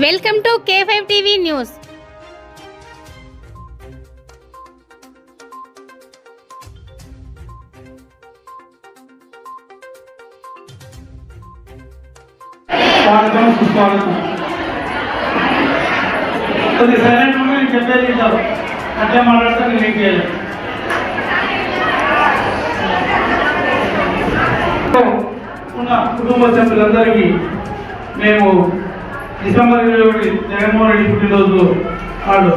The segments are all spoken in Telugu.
Welcome to K5 TV news. స్వాగతం సుస్వాగతం. కొద్ది సైలెంట్ ఉంటే నేను చెప్పేది వింటారు, అట్లే మాట్లాడితే నేను ఏం చేయలేదు. ఉన్న కుటుంబ సభ్యులందరికీ మేము డిసెంబర్ 21 జగన్మోహన్ రెడ్డి పుట్టినరోజు వాళ్ళు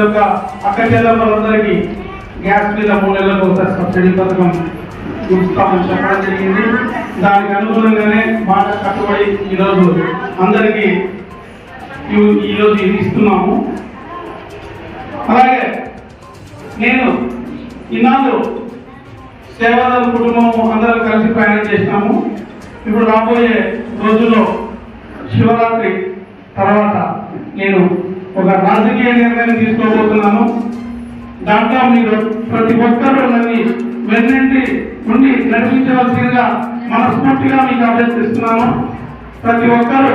యొక్క అక్క చెల్లెమ్మలందరికీ గ్యాస్ మీద 3 నెలలకు ఒకసారి సబ్సిడీ పథకం చూస్తామని చెప్పడం జరిగింది. దానికి అనుగుణంగానే మాట కట్టుబడి ఈరోజు అందరికీ ఈరోజు ఇది ఇస్తున్నాము. అలాగే నేను ఇన్నాళ్ళు సేవాదళ కుటుంబం అందరూ కలిసి ప్రయాణం చేసినాము. ఇప్పుడు రాబోయే రోజుల్లో శివరాత్రి తర్వాత నేను ఒక రాజకీయ నిర్ణయం తీసుకోబోతున్నాను. దాంట్లో మీరు ప్రతి ఒక్కరూ నన్ను వెన్నంటి నుండి నడిపించవలసిందిగా మనస్ఫూర్తిగా మీకు అభ్యర్థిస్తున్నాను. ప్రతి ఒక్కరూ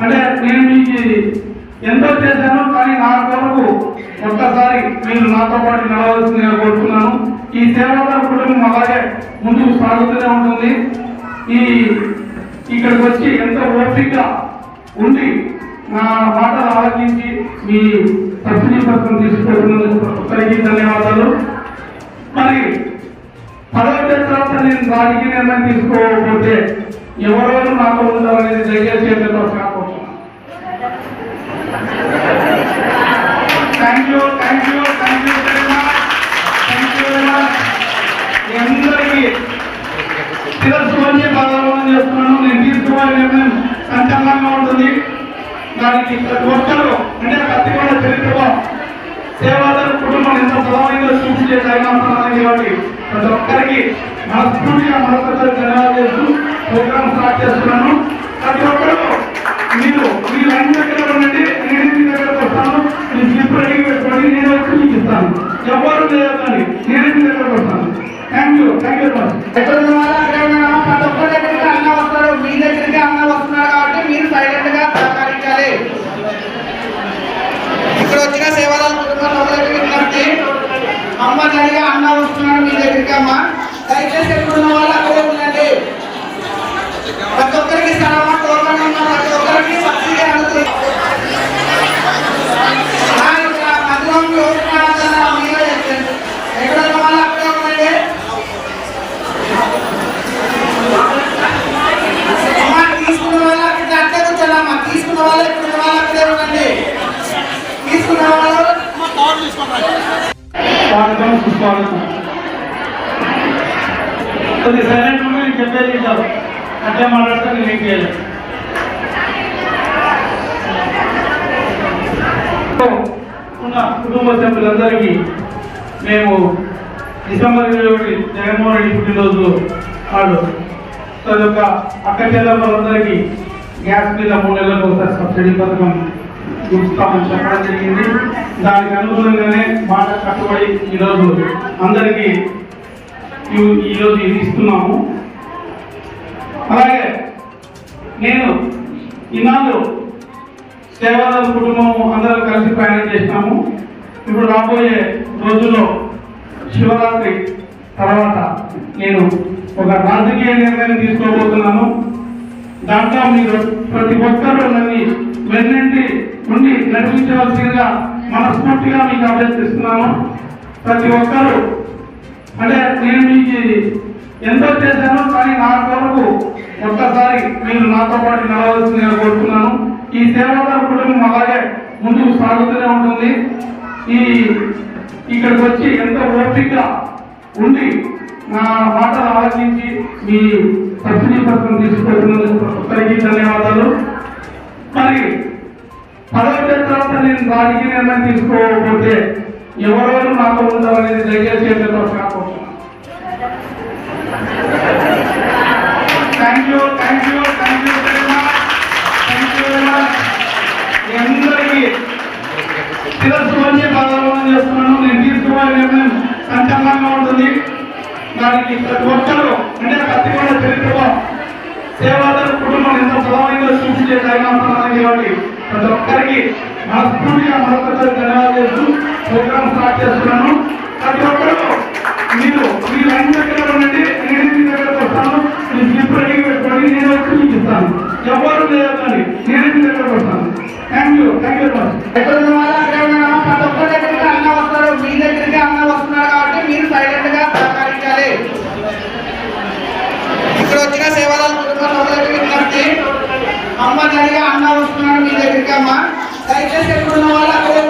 అంటే నేను మీకు ఎంతో చేశాను, కానీ నా కొరకు ఒక్కసారి మీరు నాతో పాటు నడవలసిందిగా కోరుతున్నాను. ఈ సేవాదళ కుటుంబం అలాగే ముందుకు సాగుతూనే ఉంటుంది. ఇక్కడికి వచ్చి ఎంతో ఓపికగా ఉండి నా మాటలు ఆలోచించి మీ సబ్సిడీ పథకం తీసుకుంటున్నందుకు ఒక్కరికి ధన్యవాదాలు. మరి 10 తర్వాత నేను రాజకీయ నిర్ణయం తీసుకోకపోతే ఎవరెవరు నాతో ఉంటారనేది దయచేసి చేతుల్లో కాకపోతున్నాను. Thank you very much. అందరికీ శిరస్సు వచ్చి బాధాపడం చేస్తున్నాను. నేను తీసుకోవాలి నిర్ణయం సంచలనంగా ఉంటుంది. దానికి ప్రతి ఒక్కరు అంటే కత్తికొండ చరిత్రలో సేవాదళ కుటుంబం ఎంత బలమైందో చూపించే తగినంటున్నాను. కాబట్టి ప్రతి ఒక్కరికి మనస్ఫూర్తిగా మరొకసారి ధన్యవాదాలు చేస్తూ ప్రోగ్రామ్ స్టార్ట్ చేస్తున్నాను. ప్రతి ఒక్కరు మీరు అన్ని దగ్గర ఉండండి. నేను మీ దగ్గరకు వస్తాను. మీరు స్లిప్ రెడీ పెట్టుకోండి, నేను వచ్చి మీకు ఇస్తాను. ఎవరు లేదండి, నేను మీ దగ్గరకు వస్తాను. Thank you very much. ప్రతి ఒక్కరి దగ్గరికి అన్న వస్తారు, మీ దగ్గరికి అన్న వస్తున్నారు కాబట్టి మీరు సైలెంట్ గా సహకరించాలి. ఇక్కడ వచ్చిన సేవాదళ కుటుంబం విజ్ఞప్తి, అమ్మ జరిగా అన్న వస్తున్నాడు మీ దగ్గరికి. అమ్మ దయచేసి ఎక్కడున్న వాళ్ళు అక్కడే ఉండండి. ప్రతి ఒక్కరికి స్థలమా టోకన్ ఉన్న ప్రతి ఒక్కరికి సబ్సిడీ అందుతుంది. ఎక్కడున్న వాళ్ళు అక్కడే ఉండండి. తీసుకున్న వాళ్ళు అక్కడ అట్లే కూర్చోాలమ్మా. తీసుకున్న వాళ్ళు ఎక్కడున్న వాళ్ళు అక్కడే ఉండండి. తీసుకున్న వాళ్ళు స్వాగతం సుస్వాగతం. కొద్ది సైలెంట్ ఉంటే నేను చెప్పేది వింటారు, అట్లే మాట్లాడితే నేను ఏం చేయలేదు. ఉన్న కుటుంబ సభ్యులందరికీ మేము డిసెంబర్ 21 జగన్మోహన్ రెడ్డి పుట్టినరోజు వాళ్ళు యొక్క అక్క చెల్లెమ్మలందరికీ గ్యాస్ మీద 3 నెలలకు ఒకసారి సబ్సిడీ పథకం చూస్తామని చెప్పడం జరిగింది. దానికి అనుగుణంగానే మాట కట్టుబడి ఈరోజు అందరికీ ఈరోజు ఇది ఇస్తున్నాము. అలాగే నేను ఇన్నాళ్ళు సేవాదళ కుటుంబం అందరూ కలిసి ప్రయాణం చేసినాము. ఇప్పుడు రాబోయే రోజుల్లో శివరాత్రి తర్వాత నేను ఒక రాజకీయ నిర్ణయం తీసుకోబోతున్నాను. దాంట్లో మీరు ప్రతి ఒక్కరూ నన్ను వెన్నంటి నుండి నడిపించవలసిందిగా మనస్ఫూర్తిగా మీకు అభ్యర్థిస్తున్నాను. ప్రతి ఒక్కరూ అంటే నేను మీకు ఎంతో చేశాను, కానీ నా కొరకు ఒక్కసారి మీరు నాతో పాటు నడవలసిందిగా కోరుతున్నాను. ఈ సేవాదళ కుటుంబం అలాగే ముందుకు సాగుతూనే ఉంటుంది. ఇక్కడికి వచ్చి ఎంతో ఓపికగా ఉండి నా మాటలు ఆలోచించి మీ సబ్సిడీ పథకం తీసుకుంటున్నందుకు ఒక్కరికి ధన్యవాదాలు. మరి 10 తర్వాత నేను రాజకీయ నిర్ణయం తీసుకోకపోతే ఎవరెవరు నాతో ఉంటారనేది దయచేసి చేతుల్లో కాకపోతున్నాను. Thank you very much. అందరికీ శిరస్సు వచ్చి బాధాపడం చేస్తున్నాను. నేను తీసుకోవాలి నిర్ణయం సంచలనంగా ఉంటుంది. దానికి ప్రతి ఒక్కరు అంటే కత్తికొండ చరిత్రలో సేవాదళ కుటుంబం ఎంత బలమైందో చూపించే ఇచ్చే టైం అవుతున్నాను కాబట్టి ప్రతి ఒక్కరికి మనస్ఫూర్తిగా మరొకసారి ధన్యవాదాలు చేస్తూ ప్రోగ్రామ్ స్టార్ట్ చేస్తున్నాను. ప్రతి ఒక్కరు మీరు మీ లైన్ దగ్గర ఉండండి, నేను మీ దగ్గరకు వస్తాను. మీరు స్లిప్ రెడీ పెట్టుకోండి, నేను వచ్చి మీకు ఇస్తాను. ఎవరు లేదండి, నేను మీ దగ్గరకు వస్తాను. Thank you very much. ఎక్కడ ఉన్న వాళ్ళు అక్కడే ఉన్నామా? ప్రతి ఒక్కరి దగ్గరికి అన్న వస్తారు, మీ దగ్గరికి అన్న వస్తున్నారు కాబట్టి మీరు సైలెంట్ గా సహకరించాలి. ఇక్కడ వచ్చిన సేవల కుటుంబ సభ్యులకు విజ్ఞప్తి, అమ్మ జరిగా అన్న వస్తున్నాడు మీ దగ్గరికి అమ్మ. దయచేసి ఎక్కడ ఉన్న వాళ్ళు అక్కడే